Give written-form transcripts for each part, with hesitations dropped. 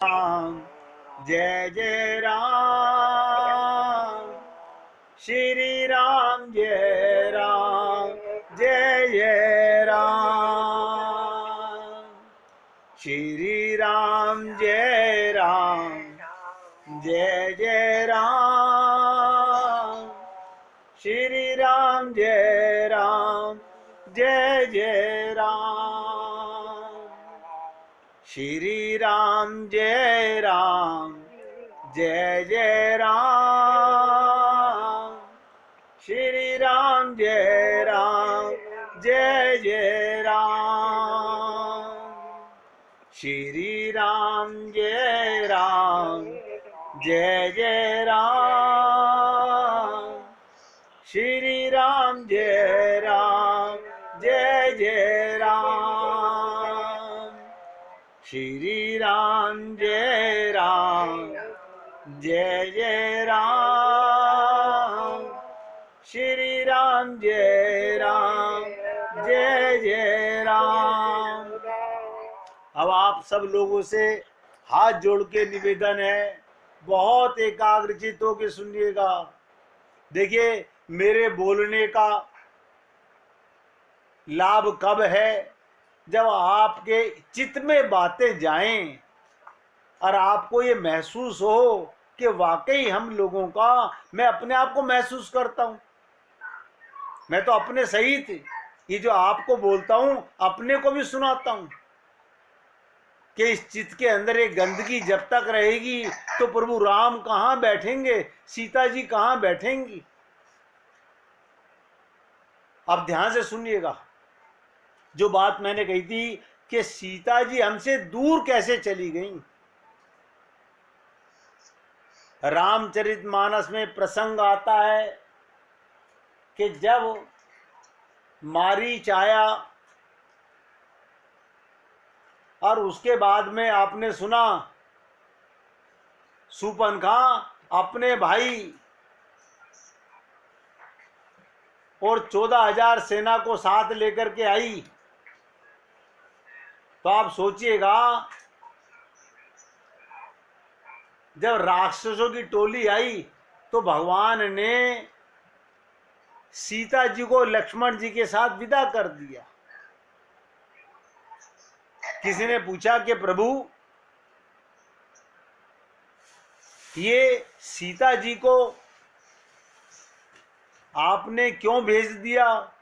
राम जय जय राम, श्री राम जय राम जय जय राम, श्री राम जय राम जय जय राम, श्री राम जय राम जय जय राम, श्री राम जय राम जय जय राम, श्री राम जय राम जय जय राम, श्री राम जय राम जय जय राम, श्री राम जय राम जय जय राम, श्री राम जय राम जय जय राम, श्री राम जय राम जय जय राम। अब आप सब लोगों से हाथ जोड़ के निवेदन है, बहुत एकाग्रचित होकर सुनिएगा। देखिए, मेरे बोलने का लाभ कब है? जब आपके चित्त में बातें जाएं और आपको ये महसूस हो कि वाकई हम लोगों का, मैं अपने आप को महसूस करता हूं, मैं तो अपने सहित ये जो आपको बोलता हूं अपने को भी सुनाता हूं कि इस चित्त के अंदर एक गंदगी जब तक रहेगी तो प्रभु राम कहां बैठेंगे, सीता जी कहां बैठेंगी। अब ध्यान से सुनिएगा, जो बात मैंने कही थी कि सीता जी हमसे दूर कैसे चली गई। रामचरितमानस में प्रसंग आता है कि जब मारीच आया और उसके बाद में आपने सुना शूर्पणखा अपने भाई और 14,000 सेना को साथ लेकर के आई, तो आप सोचिएगा जब राक्षसों की टोली आई तो भगवान ने सीता जी को लक्ष्मण जी के साथ विदा कर दिया। किसी ने पूछा कि प्रभु ये सीता जी को आपने क्यों भेज दिया?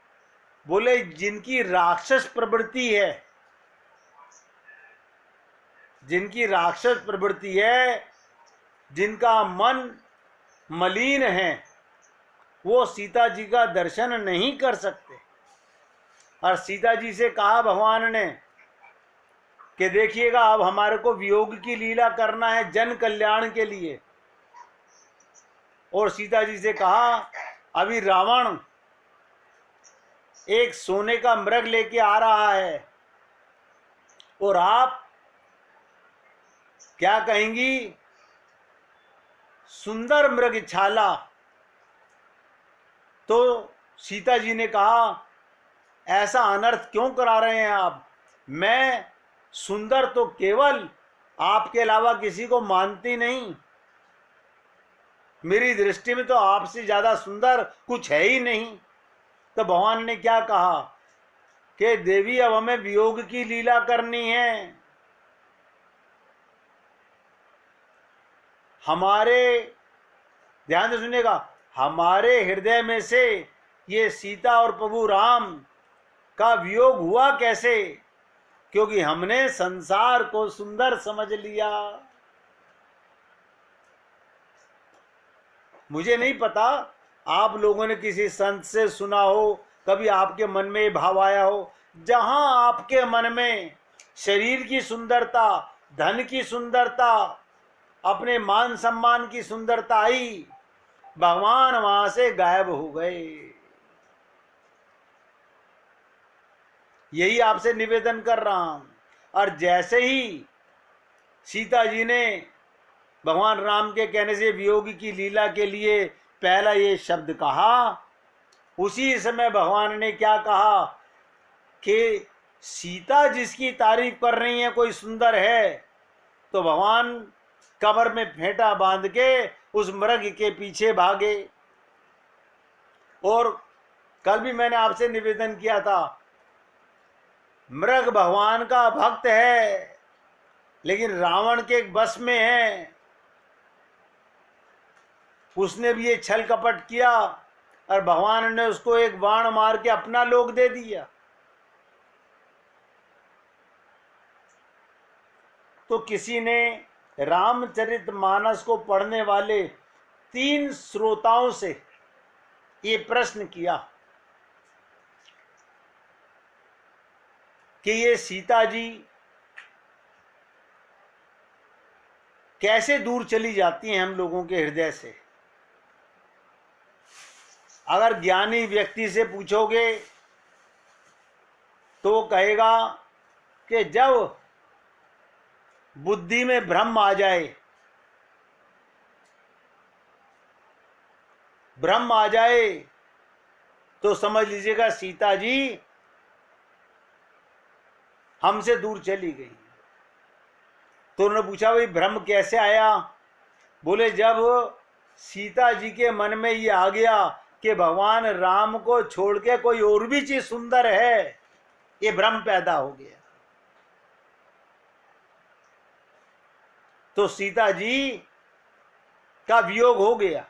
बोले जिनकी राक्षस प्रवृत्ति है, जिनकी राक्षस प्रवृत्ति है, जिनका मन मलिन है, वो सीता जी का दर्शन नहीं कर सकते। और सीता जी से कहा भगवान ने कि देखिएगा अब हमारे को वियोग की लीला करना है जन कल्याण के लिए। और सीता जी से कहा अभी रावण एक सोने का मृग लेके आ रहा है और आप क्या कहेंगी? सुंदर मृग छाला। तो सीता जी ने कहा ऐसा अनर्थ क्यों करा रहे हैं आप? मैं सुंदर तो केवल आपके अलावा किसी को मानती नहीं, मेरी दृष्टि में तो आपसे ज्यादा सुंदर कुछ है ही नहीं। तो भगवान ने क्या कहा कि देवी अब हमें वियोग की लीला करनी है। हमारे ध्यान से सुनिएगा, हमारे हृदय में से ये सीता और प्रभु राम का वियोग हुआ कैसे? क्योंकि हमने संसार को सुंदर समझ लिया। मुझे नहीं पता आप लोगों ने किसी संत से सुना हो, कभी आपके मन में ये भाव आया हो, जहां आपके मन में शरीर की सुंदरता, धन की सुंदरता, अपने मान सम्मान की सुंदरता आई, भगवान वहां से गायब हो गए। यही आपसे निवेदन कर रहा हूं। और जैसे ही सीता जी ने भगवान राम के कहने से वियोग की लीला के लिए पहला ये शब्द कहा, उसी समय भगवान ने क्या कहा कि सीता जिसकी तारीफ कर रही है कोई सुंदर है, तो भगवान कमर में फेंटा बांध के उस मृग के पीछे भागे। और कल भी मैंने आपसे निवेदन किया था, मृग भगवान का भक्त है लेकिन रावण के बस में है। उसने भी ये छल कपट किया और भगवान ने उसको एक बाण मार के अपना लोक दे दिया। तो किसी ने रामचरितमानस को पढ़ने वाले 3 श्रोताओं से ये प्रश्न किया कि ये सीता जी कैसे दूर चली जाती हैं हम लोगों के हृदय से। अगर ज्ञानी व्यक्ति से पूछोगे तो वो कहेगा कि जब बुद्धि में भ्रम आ जाए, भ्रम आ जाए तो समझ लीजिएगा सीता जी हमसे दूर चली गई। तो उन्होंने पूछा भाई भ्रम कैसे आया? बोले जब सीता जी के मन में ये आ गया कि भगवान राम को छोड़ के कोई और भी चीज सुंदर है, ये भ्रम पैदा हो गया। तो सीता जी का वियोग हो गया।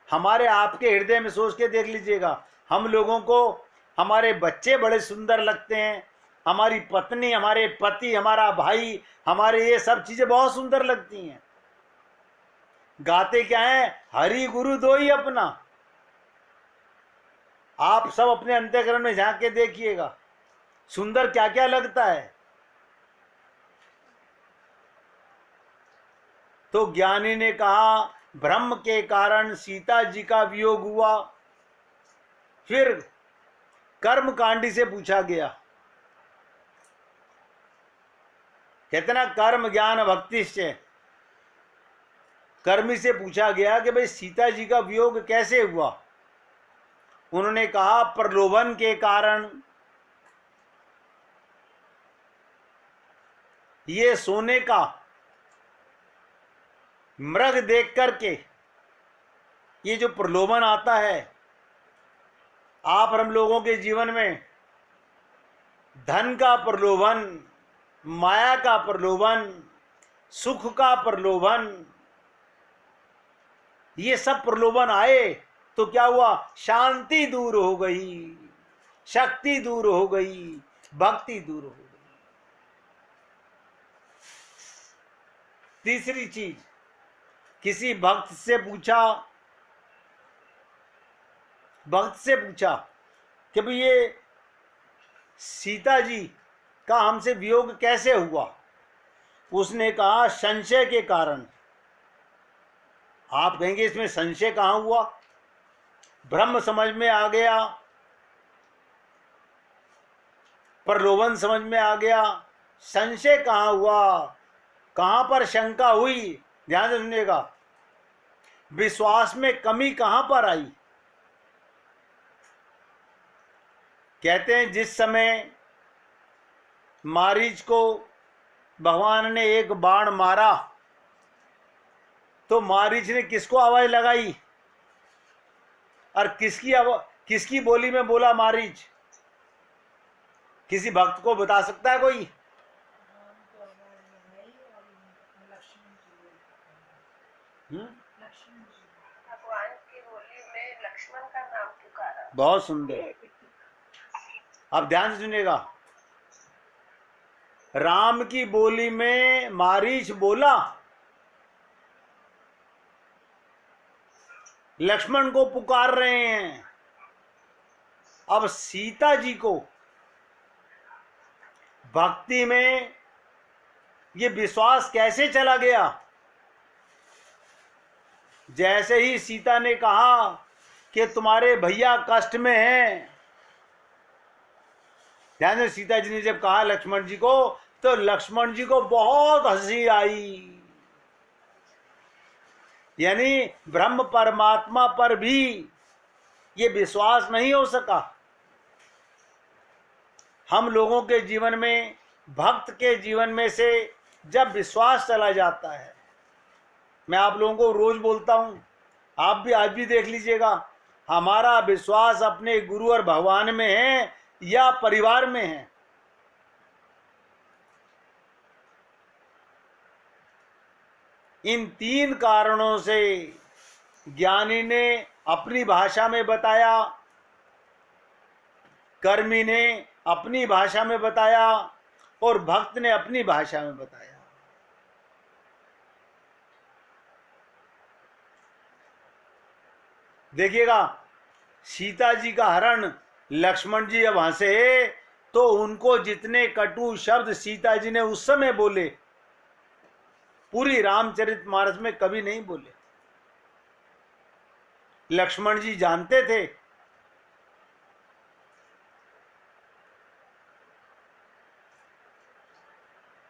हमारे आपके हृदय में सोच के देख लीजिएगा, हम लोगों को हमारे बच्चे बड़े सुंदर लगते हैं, हमारी पत्नी, हमारे पति, हमारा भाई, हमारे ये सब चीजें बहुत सुंदर लगती हैं। गाते क्या है? हरि गुरु दो ही अपना। आप सब अपने अंतःकरण में झांक के देखिएगा सुंदर क्या क्या लगता है। तो ज्ञानी ने कहा ब्रह्म के कारण सीता जी का वियोग हुआ। फिर कर्मकांडी से पूछा गया, कहते ना कर्म ज्ञान भक्ति से, कर्मी से पूछा गया कि भाई सीता जी का वियोग कैसे हुआ। उन्होंने कहा प्रलोभन के कारण। ये सोने का मृग देख करके ये जो प्रलोभन आता है आप और हम लोगों के जीवन में, धन का प्रलोभन, माया का प्रलोभन, सुख का प्रलोभन, ये सब प्रलोभन आए तो क्या हुआ? शांति दूर हो गई, शक्ति दूर हो गई, भक्ति दूर हो गई। तीसरी चीज, किसी भक्त से पूछा कि भाई ये सीता जी का हमसे वियोग कैसे हुआ। उसने कहा संशय के कारण। आप कहेंगे इसमें संशय कहाँ हुआ? ब्रह्म समझ में आ गया, प्रलोभन समझ में आ गया, संशय कहाँ हुआ? कहाँ पर शंका हुई? ध्यान से सुनिएगा। विश्वास में कमी कहाँ पर आई? कहते हैं जिस समय मारीच को भगवान ने एक बाण मारा तो मारीच ने किसको आवाज लगाई और किसकी बोली में बोला मारीच? किसी भक्त को बता सकता है कोई? भगवान की बोली में लक्ष्मण का नाम पुकारा। बहुत सुंदर। अब ध्यान से सुनिएगा, राम की बोली में मारीच बोला, लक्ष्मण को पुकार रहे हैं। अब सीता जी को भक्ति में ये विश्वास कैसे चला गया? जैसे ही सीता ने कहा कि तुम्हारे भैया कष्ट में हैं, ध्यान से, सीता जी ने जब कहा लक्ष्मण जी को तो लक्ष्मण जी को बहुत हंसी आई। यानी ब्रह्म परमात्मा पर भी ये विश्वास नहीं हो सका। हम लोगों के जीवन में, भक्त के जीवन में से जब विश्वास चला जाता है, मैं आप लोगों को रोज बोलता हूं, आप भी आज भी देख लीजिएगा, हमारा विश्वास अपने गुरु और भगवान में है या परिवार में है। इन 3 कारणों से ज्ञानी ने अपनी भाषा में बताया, कर्मी ने अपनी भाषा में बताया और भक्त ने अपनी भाषा में बताया। देखिएगा, सीता जी का हरण लक्ष्मण जी जब हंसे तो उनको जितने कटु शब्द सीता जी ने उस समय बोले, पूरी रामचरितमानस में कभी नहीं बोले। लक्ष्मण जी जानते थे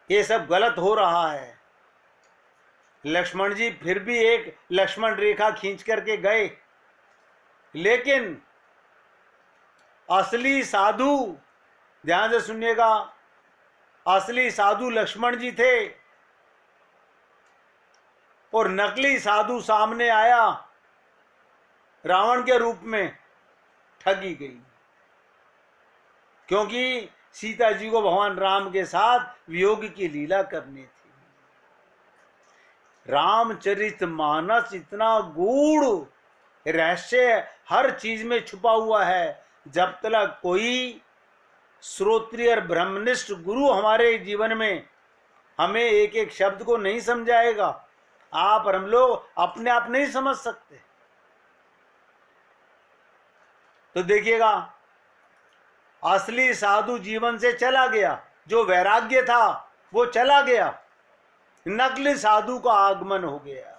ये सब गलत हो रहा है। लक्ष्मण जी फिर भी एक लक्ष्मण रेखा खींच करके गए, लेकिन असली साधु, ध्यान से सुनिएगा, असली साधु लक्ष्मण जी थे और नकली साधु सामने आया रावण के रूप में, ठगी गई। क्योंकि सीता जी को भगवान राम के साथ वियोग की लीला करनी थी। रामचरितमानस इतना गूढ़ रहस्य हर चीज में छुपा हुआ है। जब तक कोई श्रोत्रिय और ब्रह्मनिष्ठ गुरु हमारे जीवन में हमें एक एक शब्द को नहीं समझाएगा, आप और हम लोग अपने आप नहीं समझ सकते। तो देखिएगा, असली साधु जीवन से चला गया, जो वैराग्य था वो चला गया, नकली साधु का आगमन हो गया।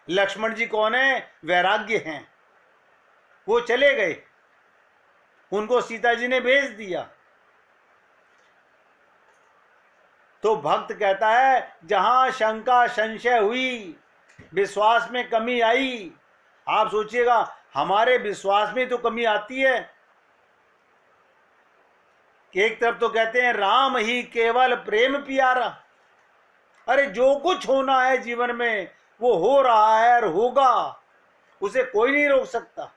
लक्ष्मण जी कौन है? वैराग्य हैं, वो चले गए, उनको सीता जी ने भेज दिया। तो भक्त कहता है, जहां शंका संशय हुई, विश्वास में कमी आई, आप सोचिएगा हमारे विश्वास में तो कमी आती है। एक तरफ तो कहते हैं राम ही केवल प्रेम प्यारा, अरे जो कुछ होना है जीवन में वो हो रहा है और होगा, उसे कोई नहीं रोक सकता।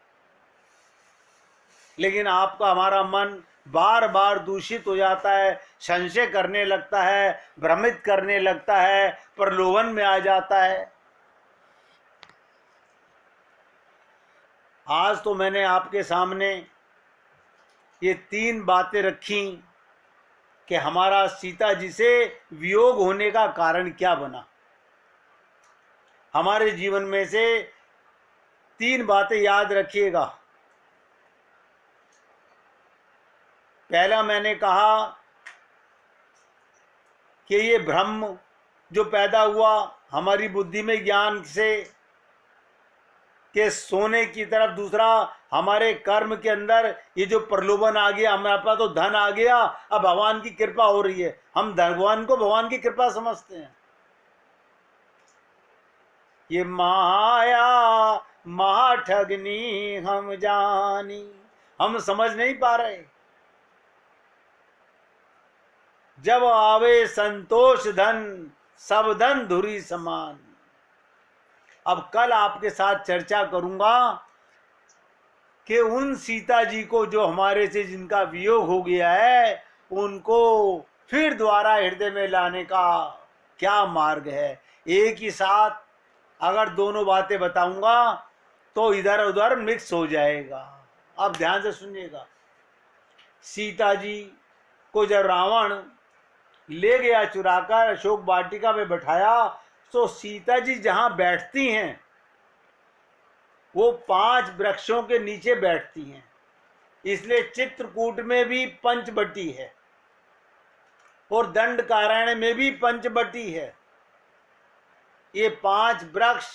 लेकिन आपका हमारा मन बार बार दूषित हो जाता है, संशय करने लगता है, भ्रमित करने लगता है, प्रलोभन में आ जाता है। आज तो मैंने आपके सामने ये 3 बातें रखी कि हमारा सीता जी से वियोग होने का कारण क्या बना। हमारे जीवन में से 3 बातें याद रखिएगा। पहला मैंने कहा कि ये भ्रम जो पैदा हुआ हमारी बुद्धि में ज्ञान से, कि सोने की तरफ, दूसरा हमारे कर्म के अंदर ये जो प्रलोभन आ गया, हमारे पास तो धन आ गया, अब भगवान की कृपा हो रही है, हम भगवान को भगवान की कृपा समझते हैं। ये माया महाठगनी हम जानी, हम समझ नहीं पा रहे। जब आवे संतोष धन, सब धन धुरी समान। अब कल आपके साथ चर्चा करूंगा कि उन सीता जी को जो हमारे से जिनका वियोग हो गया है, उनको फिर दोबारा हृदय में लाने का क्या मार्ग है। एक ही साथ अगर दोनों बातें बताऊंगा तो इधर उधर मिक्स हो जाएगा। अब ध्यान से सुनिएगा, सीता जी को जब रावण ले गया चुराकर, अशोक वाटिका में बैठाया, तो सीता जी जहां बैठती हैं वो 5 वृक्षों के नीचे बैठती हैं, इसलिए चित्रकूट में भी पंचवटी है और दंडकारण्य में भी पंचवटी है। ये 5 वृक्ष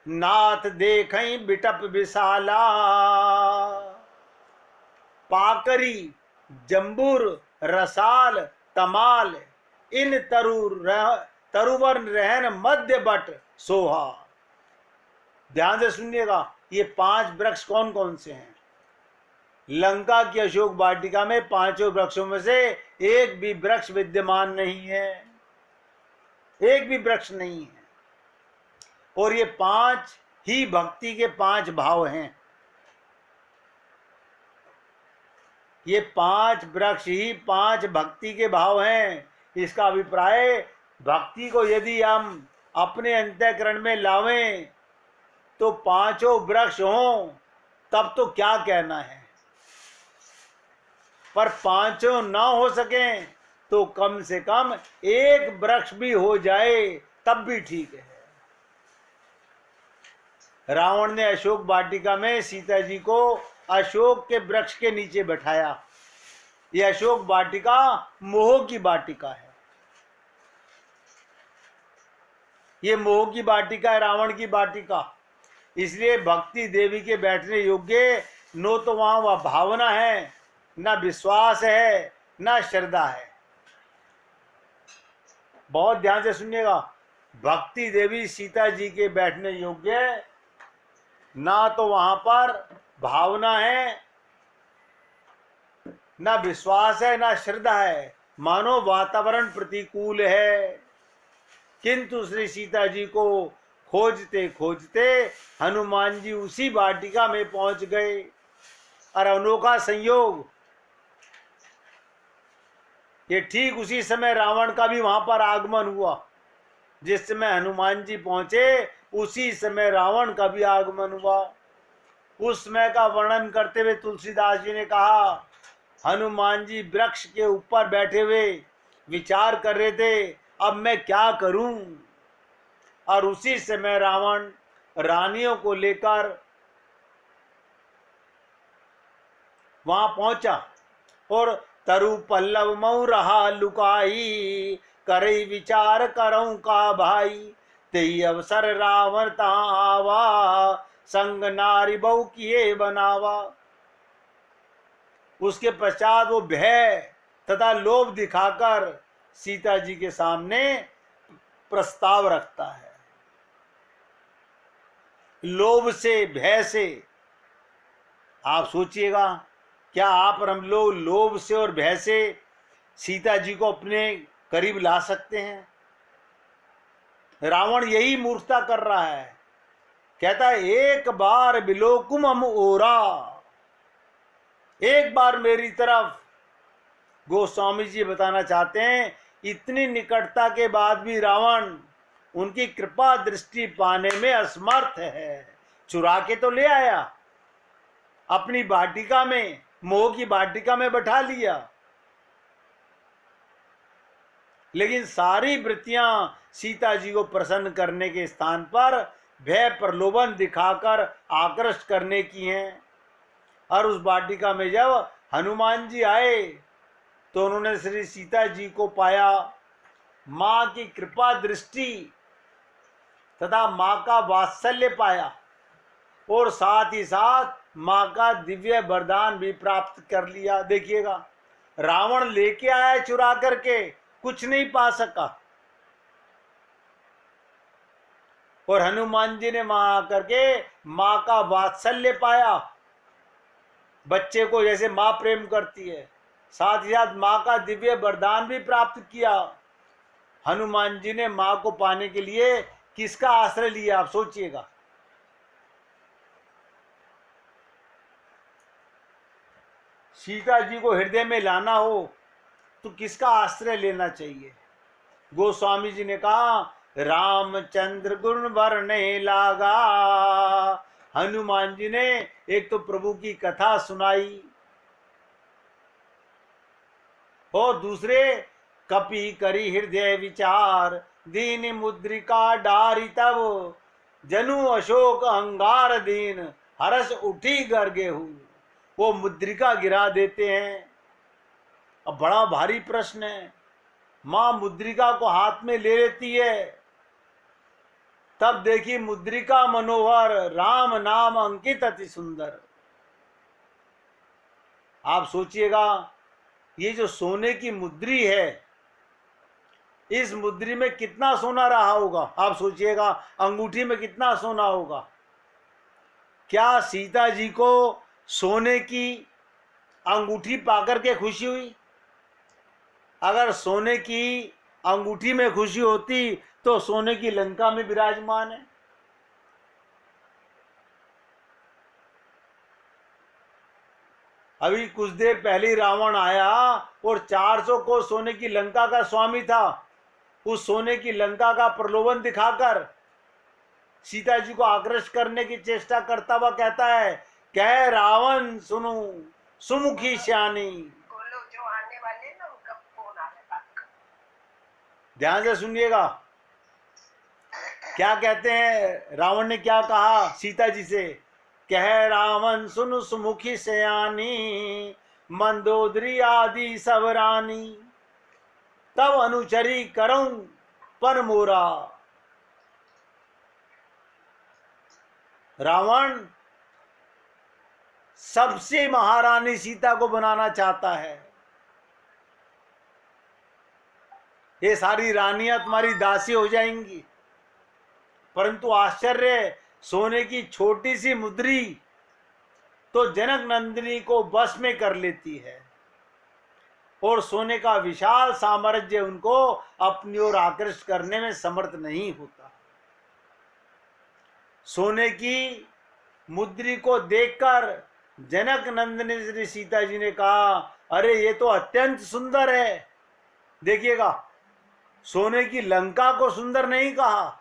नाथ देखें बिटप विशाला, पाकरी, जंबूर, रसाल, तमाल, इन तरुवर रहन मध्य बट सोहा। ध्यान से सुनिएगा, ये 5 वृक्ष कौन कौन से हैं? लंका की अशोक वाटिका में पांचों वृक्षों में से एक भी वृक्ष विद्यमान नहीं है, एक भी वृक्ष नहीं है। और ये पांच ही भक्ति के पांच भाव हैं। ये पांच वृक्ष ही पांच भक्ति के भाव हैं। इसका अभिप्राय, भक्ति को यदि हम अपने अंतःकरण में लावें तो पांचों वृक्ष हों तब तो क्या कहना है, पर पांचों ना हो सकें तो कम से कम एक वृक्ष भी हो जाए तब भी ठीक है। रावण ने अशोक वाटिका में सीता जी को अशोक के वृक्ष के नीचे बैठाया। यह अशोक वाटिका मोह की वाटिका है। ये मोह की वाटिका है, रावण की वाटिका। इसलिए भक्ति देवी के बैठने योग्य नो तो वहां वह भावना है, ना विश्वास है, ना श्रद्धा है। बहुत ध्यान से सुनिएगा, भक्ति देवी सीता जी के बैठने योग्य ना तो वहां पर भावना है, ना विश्वास है, ना श्रद्धा है। मानो वातावरण प्रतिकूल है। किंतु श्री सीता जी को खोजते खोजते हनुमान जी उसी वाटिका में पहुंच गए। और अनोखा संयोग, ये ठीक उसी समय रावण का भी वहां पर आगमन हुआ। जिस समय हनुमान जी पहुंचे उसी समय रावण का भी आगमन हुआ। उस समय का वर्णन करते हुए तुलसीदास जी ने कहा, हनुमान जी वृक्ष के ऊपर बैठे हुए विचार कर रहे थे, अब मैं क्या करूं। और उसी समय रावण रानियों को लेकर वहां पहुंचा और तरु पल्लव मऊ रहा लुकाई, करई विचार करऊं का भाई, तेई अवसर रावण ता आवा, संग नारी बहु किए बनावा। उसके पश्चात वो भय तथा लोभ दिखाकर सीता जी के सामने प्रस्ताव रखता है। लोभ से, भय से, आप सोचिएगा, क्या आप और हम लोग लोभ से और भय से सीता जी को अपने करीब ला सकते हैं? रावण यही मूर्खता कर रहा है। कहता है, एक बार बिलोकुम हम ओरा, एक बार मेरी तरफ। गोस्वामी जी बताना चाहते हैं, इतनी निकटता के बाद भी रावण उनकी कृपा दृष्टि पाने में असमर्थ है। चुरा के तो ले आया, अपनी वाटिका में, मोह की वाटिका में बैठा लिया, लेकिन सारी वृत्तियां सीता जी को प्रसन्न करने के स्थान पर भय प्रलोभन दिखाकर आकृष्ट करने की हैं। और उस वाटिका में जब हनुमान जी आए तो उन्होंने श्री सीता जी को पाया। माँ की कृपा दृष्टि तथा माँ का वात्सल्य पाया और साथ ही साथ माँ का दिव्य वरदान भी प्राप्त कर लिया। देखिएगा, रावण लेके आया चुरा करके, कुछ नहीं पा सका, और हनुमान जी ने वहां आकर के माँ का वात्सल्य पाया। बच्चे को जैसे माँ प्रेम करती है, साथ ही साथ माँ का दिव्य वरदान भी प्राप्त किया। हनुमान जी ने माँ को पाने के लिए किसका आश्रय लिया, आप सोचिएगा। सीता जी को हृदय में लाना हो तो किसका आश्रय लेना चाहिए? गोस्वामी जी ने कहा, रामचंद्र गुण वर्णे लागा। हनुमान जी ने एक तो प्रभु की कथा सुनाई और दूसरे कपि करी हृदय विचार, दीन मुद्रिका डारी तब, जनु अशोक अंगार दीन, हरस उठी गर्गे हूँ। वो मुद्रिका गिरा देते हैं। अब बड़ा भारी प्रश्न है, मां मुद्रिका को हाथ में ले लेती है, तब देखी मुद्रिका मनोहर, राम नाम अंकित अति सुंदर। आप सोचिएगा, ये जो सोने की मुद्री है, इस मुद्री में कितना सोना रहा होगा? आप सोचिएगा, अंगूठी में कितना सोना होगा? क्या सीता जी को सोने की अंगूठी पाकर के खुशी हुई? अगर सोने की अंगूठी में खुशी होती तो सोने की लंका में विराजमान है। अभी कुछ देर पहले ही रावण आया और 400 को सोने की लंका का स्वामी था। उस सोने की लंका का प्रलोभन दिखाकर सीता जी को आकृष्ट करने की चेष्टा करता हुआ कहता है, कह रावण सुनो सुमुखी श्यानी। बोलो, जो आने वाले ना उनका फोन आ रहा है, बात करो। ध्यान से सुनिएगा क्या कहते हैं। रावण ने क्या कहा सीता जी से, कह रावण सुन सुमुखी श्यानी, मंदोदरी आदि सब रानी, तब अनुचरी करऊं पर मोरा। रावण सबसे महारानी सीता को बनाना चाहता है। ये सारी रानियां तुम्हारी दासी हो जाएंगी। परंतु आश्चर्य, सोने की छोटी सी मुद्री तो जनक नंदिनी को बस में कर लेती है और सोने का विशाल साम्राज्य उनको अपनी ओर आकृष्ट करने में समर्थ नहीं होता। सोने की मुद्री को देखकर जनक नंदिनी श्री सीता जी ने कहा, अरे ये तो अत्यंत सुंदर है। देखिएगा, सोने की लंका को सुंदर नहीं कहा,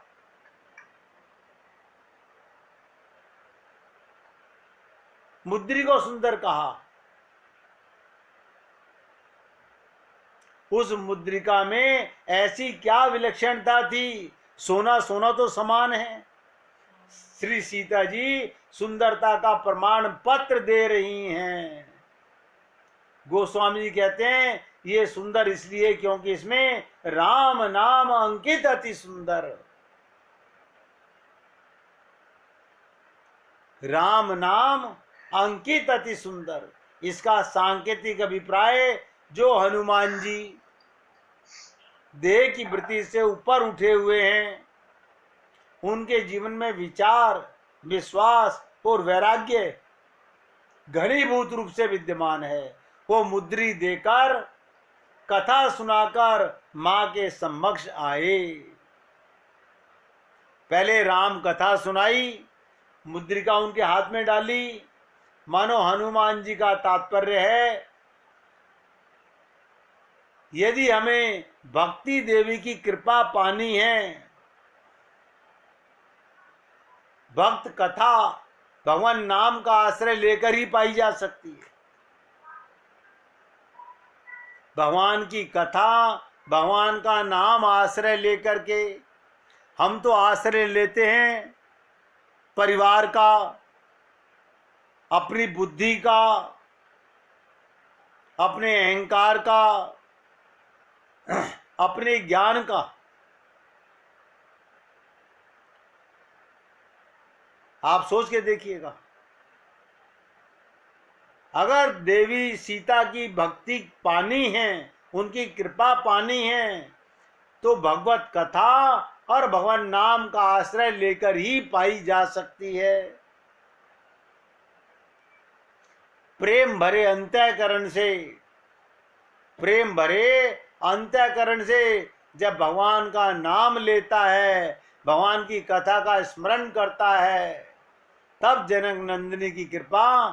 मुद्री को सुंदर कहा। उस मुद्रिका में ऐसी क्या विलक्षणता थी? सोना सोना तो समान है। श्री सीता जी सुंदरता का प्रमाण पत्र दे रही हैं। गोस्वामी जी कहते हैं ये सुंदर इसलिए क्योंकि इसमें राम नाम अंकित अति सुंदर। राम नाम अंकित अति सुंदर, इसका सांकेतिक अभिप्राय जो हनुमान जी देह की वृत्ति से ऊपर उठे हुए हैं, उनके जीवन में विचार, विश्वास और वैराग्य घनीभूत रूप से विद्यमान है। वो मुद्री देकर कथा सुनाकर मां के समक्ष आए। पहले राम कथा सुनाई, मुद्रिका उनके हाथ में डाली। मानो हनुमान जी का तात्पर्य है, यदि हमें भक्ति देवी की कृपा पानी है, भक्त कथा भगवान नाम का आश्रय लेकर ही पाई जा सकती है। भगवान की कथा, भगवान का नाम आश्रय लेकर के हम तो आश्रय लेते हैं परिवार का, अपनी बुद्धि का, अपने अहंकार का, अपने ज्ञान का। आप सोच के देखिएगा, अगर देवी सीता की भक्ति पानी है, उनकी कृपा पानी है, तो भगवत कथा और भगवान नाम का आश्रय लेकर ही पाई जा सकती है। प्रेम भरे अंतःकरण से, प्रेम भरे अंतःकरण से जब भगवान का नाम लेता है, भगवान की कथा का स्मरण करता है, तब जनक नंदिनी की कृपा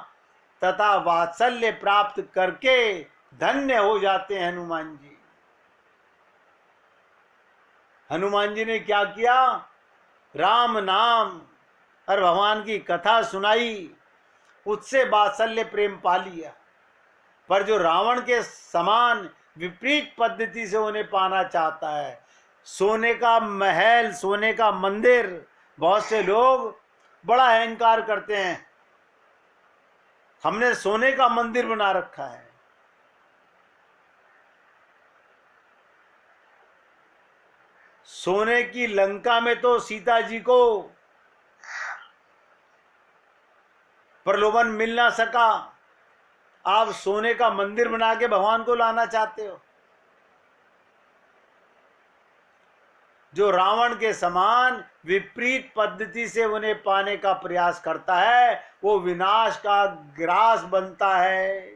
तथा वात्सल्य प्राप्त करके धन्य हो जाते हैं हनुमान जी। हनुमान जी ने क्या किया? राम नाम और भगवान की कथा सुनाई, उससे वात्सल्य प्रेम पा लिया। पर जो रावण के समान विपरीत पद्धति से उन्हें पाना चाहता है, सोने का महल, सोने का मंदिर, बहुत से लोग बड़ा अहंकार करते हैं, हमने सोने का मंदिर बना रखा है। सोने की लंका में तो सीता जी को प्रलोभन मिल ना सका, आप सोने का मंदिर बना के भगवान को लाना चाहते हो। जो रावण के समान विपरीत पद्धति से उन्हें पाने का प्रयास करता है, वो विनाश का ग्रास बनता है।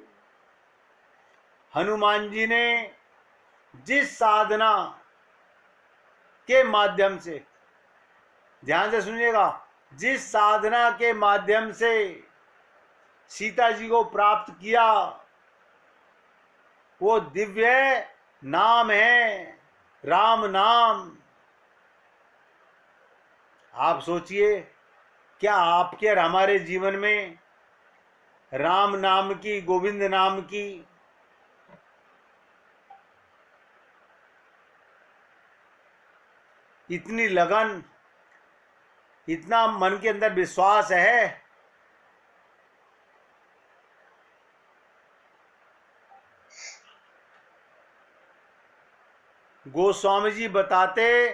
हनुमान जी ने जिस साधना के माध्यम से, ध्यान से सुनिएगा, जिस साधना के माध्यम से सीता जी को प्राप्त किया, वो दिव्य नाम है राम नाम। आप सोचिए, क्या आपके और हमारे जीवन में राम नाम की, गोविंद नाम की इतनी लगन, इतना मन के अंदर विश्वास है? गोस्वामी जी बताते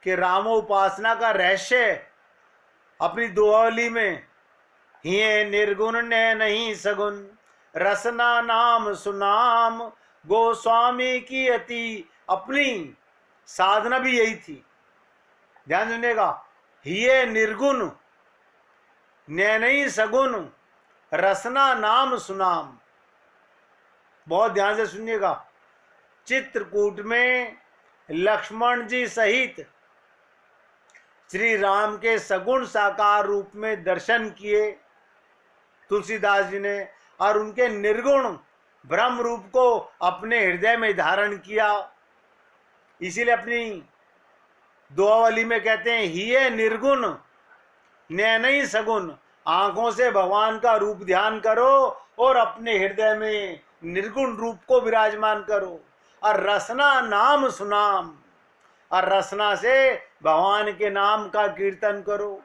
कि रामोपासना का रहस्य अपनी दुआवली में, हिये निर्गुण ने नहीं सगुन, रसना नाम सुनाम। गोस्वामी की अति अपनी साधना भी यही थी। ध्यान सुनिएगा, हिये निर्गुण ने नहीं सगुन, रसना नाम सुनाम। बहुत ध्यान से सुनिएगा। चित्रकूट में लक्ष्मण जी सहित श्री राम के सगुण साकार रूप में दर्शन किए तुलसीदास जी ने, और उनके निर्गुण ब्रह्म रूप को अपने हृदय में धारण किया। इसीलिए अपनी दुआवली में कहते हैं, हिये निर्गुण नैनई सगुन। आंखों से भगवान का रूप ध्यान करो और अपने हृदय में निर्गुण रूप को विराजमान करो, और रसना नाम सुनाम, और रसना से भगवान के नाम का कीर्तन करो।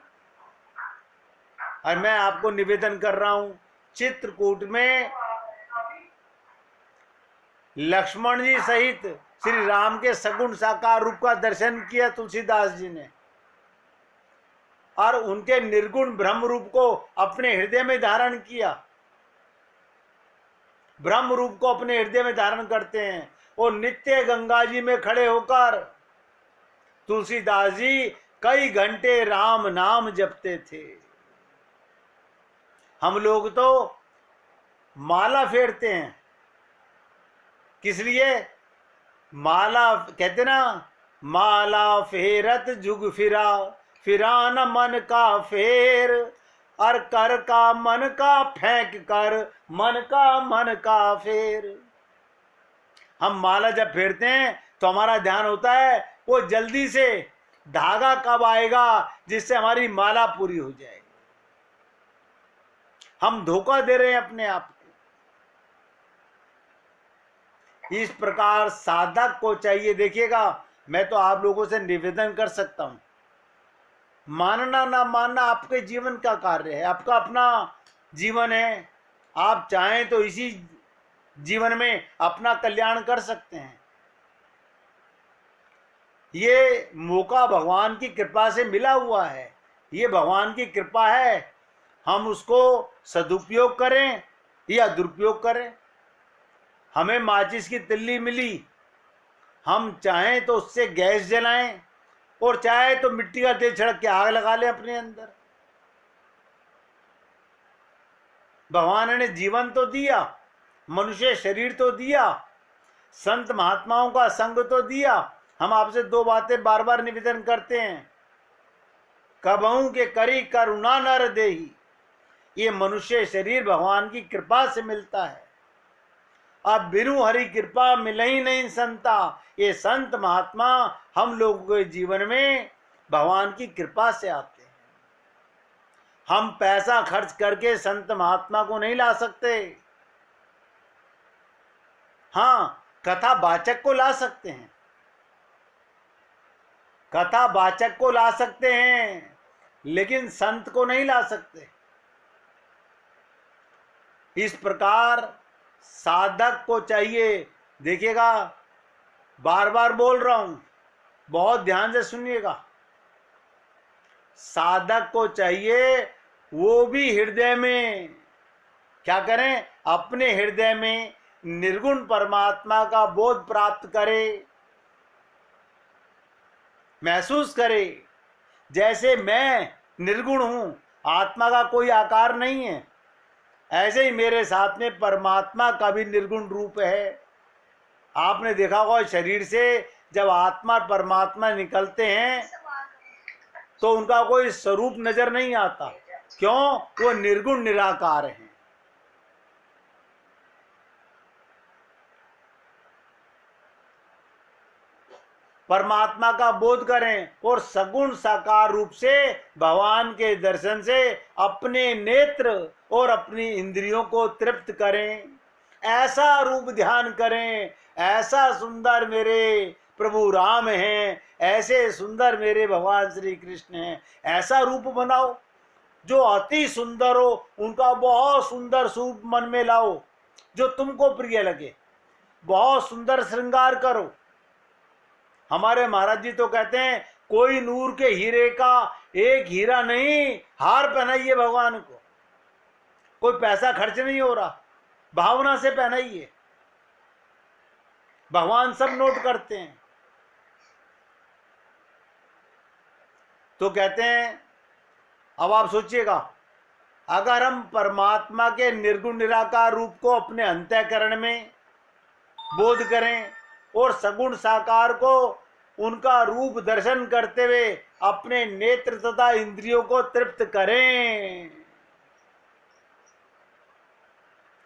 और मैं आपको निवेदन कर रहा हूं, चित्रकूट में लक्ष्मण जी सहित श्री राम के सगुण साकार रूप का दर्शन किया तुलसीदास जी ने, और उनके निर्गुण ब्रह्म रूप को अपने हृदय में धारण किया। ब्रह्म रूप को अपने हृदय में धारण करते हैं, और नित्य गंगा जी में खड़े होकर तुलसीदास जी कई घंटे राम नाम जपते थे। हम लोग तो माला फेरते हैं, किस लिए? माला कहते ना, माला फेरत जुग फिरा, फिरा न मन का फेर, और कर का मन का फेंक कर, मन का फेर। हम माला जब फेरते हैं तो हमारा ध्यान होता है वो जल्दी से धागा कब आएगा जिससे हमारी माला पूरी हो जाएगी। हम धोखा दे रहे हैं अपने आप को। इस प्रकार साधक को चाहिए, देखिएगा, मैं तो आप लोगों से निवेदन कर सकता हूं, मानना ना मानना आपके जीवन का कार्य है, आपका अपना जीवन है। आप चाहें तो इसी जीवन में अपना कल्याण कर सकते हैं। ये मौका भगवान की कृपा से मिला हुआ है, ये भगवान की कृपा है। हम उसको सदुपयोग करें या दुरुपयोग करें। हमें माचिस की तिल्ली मिली, हम चाहें तो उससे गैस जलाएं, और चाहे तो मिट्टी का तेल छिड़क के आग लगा लें अपने अंदर। भगवान ने जीवन तो दिया, मनुष्य शरीर तो दिया, संत महात्माओं का संग तो दिया। हम आपसे दो बातें बार बार निवेदन करते हैं, कबहू के करी करुणा नर देही। ये मनुष्य शरीर भगवान की कृपा से मिलता है। अब बिनु हरि कृपा मिले ही नहीं संता। ये संत महात्मा हम लोगों के जीवन में भगवान की कृपा से आते हैं। हम पैसा खर्च करके संत महात्मा को नहीं ला सकते। हाँ, कथा वाचक को ला सकते हैं, कथा वाचक को ला सकते हैं, लेकिन संत को नहीं ला सकते। इस प्रकार साधक को चाहिए, देखिएगा, बार बार बोल रहा हूं, बहुत ध्यान से सुनिएगा। साधक को चाहिए वो भी हृदय में क्या करें, अपने हृदय में निर्गुण परमात्मा का बोध प्राप्त करे, महसूस करे जैसे मैं निर्गुण हूं, आत्मा का कोई आकार नहीं है, ऐसे ही मेरे साथ में परमात्मा का भी निर्गुण रूप है। आपने देखा होगा शरीर से जब आत्मा और परमात्मा निकलते हैं तो उनका कोई स्वरूप नजर नहीं आता। क्यों? वो निर्गुण निराकार हैं। परमात्मा का बोध करें और सगुण साकार रूप से भगवान के दर्शन से अपने नेत्र और अपनी इंद्रियों को तृप्त करें। ऐसा रूप ध्यान करें, ऐसा सुंदर मेरे प्रभु राम हैं, ऐसे सुंदर मेरे भगवान श्री कृष्ण हैं। ऐसा रूप बनाओ जो अति सुंदर हो, उनका बहुत सुंदर स्वरूप मन में लाओ जो तुमको प्रिय लगे। बहुत सुंदर श्रृंगार करो। हमारे महाराज जी तो कहते हैं कोई नूर के हीरे का एक हीरा नहीं, हार पहनाइए भगवान को। कोई पैसा खर्च नहीं हो रहा, भावना से पहनाइए। भगवान सब नोट करते हैं। तो कहते हैं, अब आप सोचिएगा, अगर हम परमात्मा के निर्गुण निराकार रूप को अपने अंतःकरण में बोध करें और सगुण साकार को उनका रूप दर्शन करते हुए अपने नेत्र तथा इंद्रियों को तृप्त करें।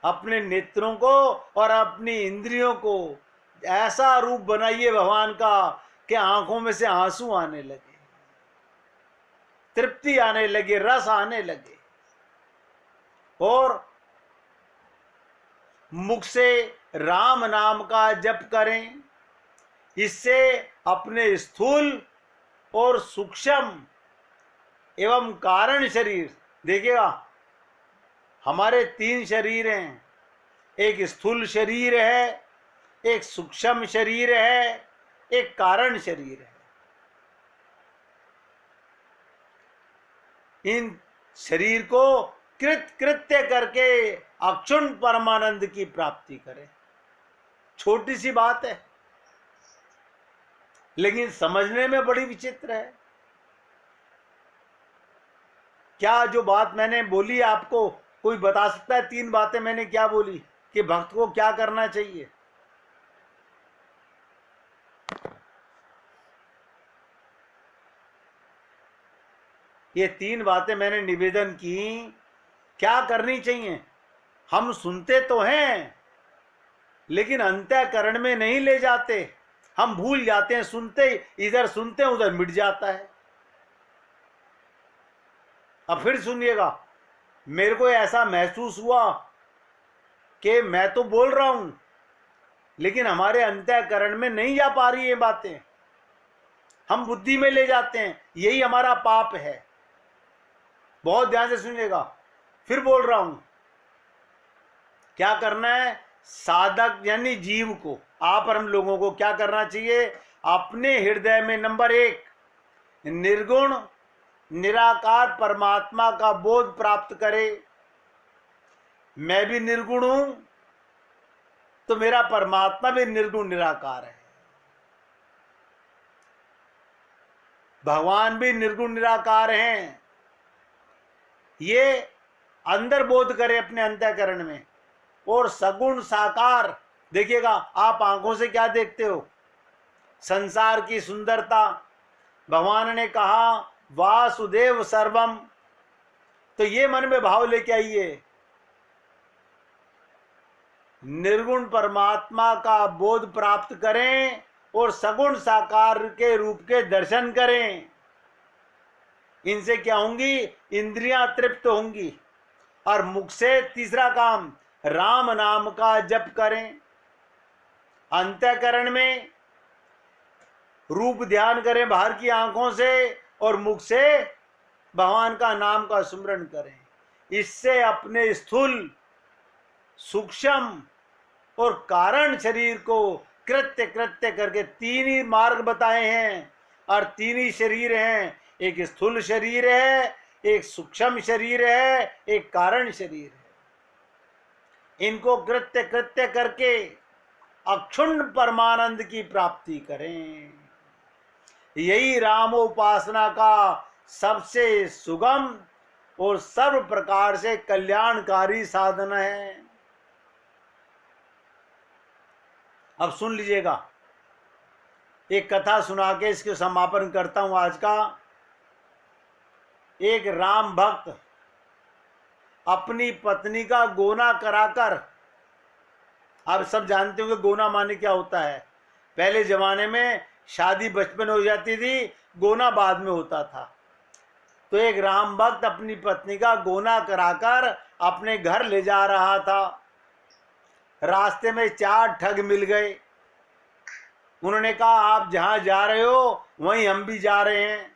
अपने नेत्रों को और अपनी इंद्रियों को ऐसा रूप बनाइए भगवान का कि आंखों में से आंसू आने लगे, तृप्ति आने लगे, रस आने लगे, और मुख से राम नाम का जप करें। इससे अपने स्थूल और सूक्ष्म एवं कारण शरीर, देखिएगा हमारे 3 शरीर हैं। एक स्थूल शरीर है, एक सूक्ष्म शरीर है, एक कारण शरीर है। इन शरीर को कृत्य करके अक्षुण परमानंद की प्राप्ति करें। छोटी सी बात है लेकिन समझने में बड़ी विचित्र है। क्या जो बात मैंने बोली आपको कोई बता सकता है? 3 बातें मैंने क्या बोली कि भक्त को क्या करना चाहिए? ये 3 बातें मैंने निवेदन की, क्या करनी चाहिए? हम सुनते तो हैं लेकिन अंतःकरण में नहीं ले जाते। हम भूल जाते हैं, सुनते इधर सुनते हैं उधर मिट जाता है। अब फिर सुनिएगा, मेरे को ऐसा महसूस हुआ कि मैं तो बोल रहा हूं लेकिन हमारे अंतःकरण में नहीं जा पा रही ये बातें, हम बुद्धि में ले जाते हैं। यही हमारा पाप है। बहुत ध्यान से सुनिएगा, फिर बोल रहा हूं। क्या करना है? साधक यानी जीव को, आप और हम लोगों को क्या करना चाहिए? अपने हृदय में नंबर 1 निर्गुण निराकार परमात्मा का बोध प्राप्त करे। मैं भी निर्गुण हूं तो मेरा परमात्मा भी निर्गुण निराकार है, भगवान भी निर्गुण निराकार हैं। ये अंदर बोध करे अपने अंतःकरण में। और सगुण साकार, देखिएगा आप आंखों से क्या देखते हो? संसार की सुंदरता। भगवान ने कहा वासुदेव सर्वम, तो ये मन में भाव लेके आइए, निर्गुण परमात्मा का बोध प्राप्त करें और सगुण साकार के रूप के दर्शन करें। इनसे क्या होंगी? इंद्रियां तृप्त होंगी। और मुख से तीसरा काम, राम नाम का जप करें। अंतःकरण में रूप ध्यान करें बाहर की आंखों से, और मुख से भगवान का नाम का स्मरण करें। इससे अपने स्थूल, सूक्ष्म और कारण शरीर को कृत्य करके 3 ही मार्ग बताए हैं, और 3 ही शरीर हैं। एक स्थूल शरीर है, एक सूक्ष्म शरीर है, एक कारण शरीर है। इनको कृत्य करके अक्षुण्ण परमानंद की प्राप्ति करें। यही रामोपासना का सबसे सुगम और सर्व प्रकार से कल्याणकारी साधन है। अब सुन लीजिएगा, एक कथा सुना के इसके समापन करता हूं आज का। एक राम भक्त अपनी पत्नी का गोना कराकर, आप सब जानते होंगे गोना माने क्या होता है। पहले जमाने में शादी बचपन हो जाती थी, गोना बाद में होता था। तो एक राम भक्त अपनी पत्नी का गोना कराकर अपने घर ले जा रहा था। रास्ते में 4 ठग मिल गए। उन्होंने कहा आप जहां जा रहे हो वहीं हम भी जा रहे हैं,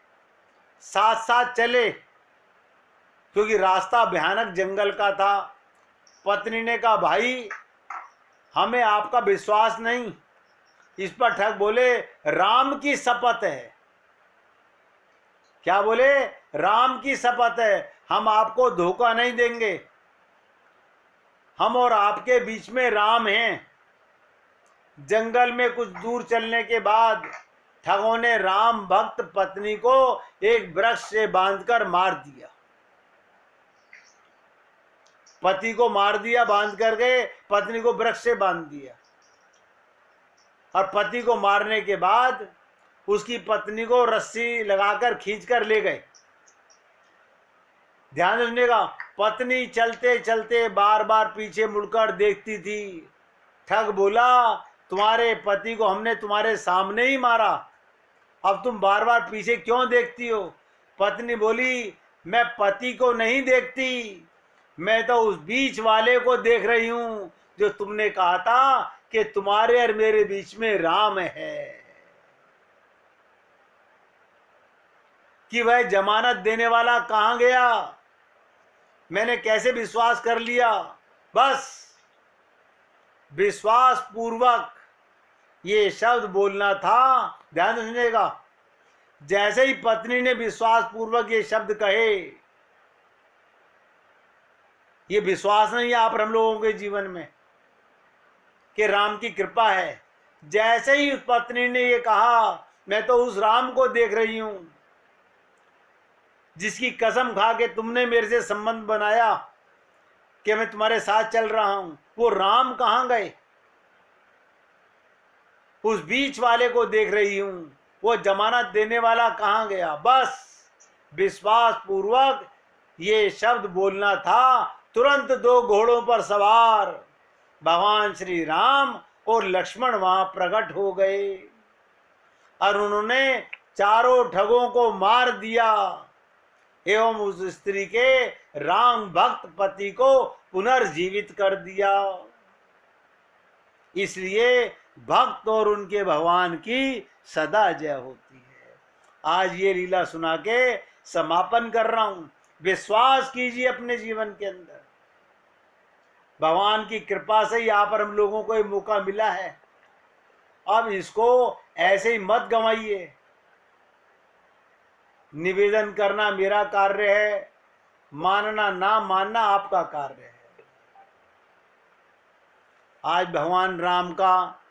साथ साथ चले, क्योंकि रास्ता भयानक जंगल का था। पत्नी ने कहा भाई हमें आपका विश्वास नहीं। इस पर ठग बोले राम की शपथ है। क्या बोले? राम की शपथ है, हम आपको धोखा नहीं देंगे। हम और आपके बीच में राम हैं। जंगल में कुछ दूर चलने के बाद ठगों ने राम भक्त पत्नी को एक वृक्ष से बांधकर मार दिया। पति को मार दिया, बांध करके पत्नी को वृक्ष से बांध दिया। और पति को मारने के बाद उसकी पत्नी को रस्सी लगाकर खींचकर ले गए। ध्यान से सुनिएगा, पत्नी चलते चलते बार बार पीछे मुड़कर देखती थी। ठग बोला तुम्हारे पति को हमने तुम्हारे सामने ही मारा, अब तुम बार बार पीछे क्यों देखती हो? पत्नी बोली मैं पति को नहीं देखती, मैं तो उस बीच वाले को देख रही हूं जो तुमने कहा था कि तुम्हारे और मेरे बीच में राम है, कि वह जमानत देने वाला कहां गया, मैंने कैसे विश्वास कर लिया। बस विश्वास पूर्वक ये शब्द बोलना था। ध्यान से सुनिएगा, जैसे ही पत्नी ने विश्वास पूर्वक ये शब्द कहे, ये विश्वास नहीं है आप हम लोगों के जीवन में कि राम की कृपा है। जैसे ही उस पत्नी ने ये कहा मैं तो उस राम को देख रही हूं जिसकी कसम खा के तुमने मेरे से संबंध बनाया कि मैं तुम्हारे साथ चल रहा हूं, वो राम कहां गए? उस बीच वाले को देख रही हूं, वो जमानत देने वाला कहां गया? बस विश्वास पूर्वक ये शब्द बोलना था। तुरंत 2 घोड़ों पर सवार भगवान श्री राम और लक्ष्मण वहां प्रकट हो गए और उन्होंने चारों ठगों को मार दिया एवं उस स्त्री के राम भक्त पति को पुनर्जीवित कर दिया। इसलिए भक्त और उनके भगवान की सदा जय होती है। आज ये लीला सुना के समापन कर रहा हूं। विश्वास कीजिए अपने जीवन के अंदर, भगवान की कृपा से यहाँ पर हम लोगों को ये मौका मिला है। अब इसको ऐसे ही मत गंवाइए। निवेदन करना मेरा कार्य है, मानना ना मानना आपका कार्य है। आज भगवान राम का